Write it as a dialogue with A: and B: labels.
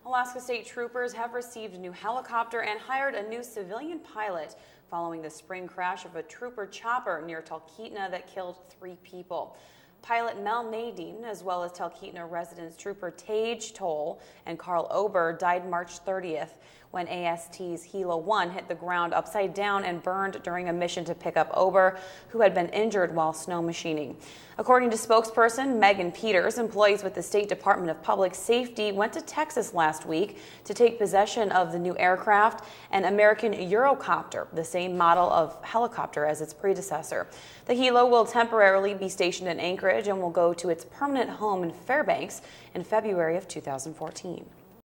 A: Alaska State Troopers have received a new helicopter and hired a new civilian pilot following the spring crash of a trooper chopper near Talkeetna that killed 3 people. Pilot Mel Nadine, as well as Talkeetna residents Trooper Tage Toll and Carl Ober, died March 30th when AST's Hilo 1 hit the ground upside down and burned during a mission to pick up Ober, who had been injured while snow machining. According to spokesperson Megan Peters, employees with the State Department of Public Safety went to Texas last week to take possession of the new aircraft, an American Eurocopter, the same model of helicopter as its predecessor. The Hilo will temporarily be stationed in Anchorage and will go to its permanent home in Fairbanks in February of 2014.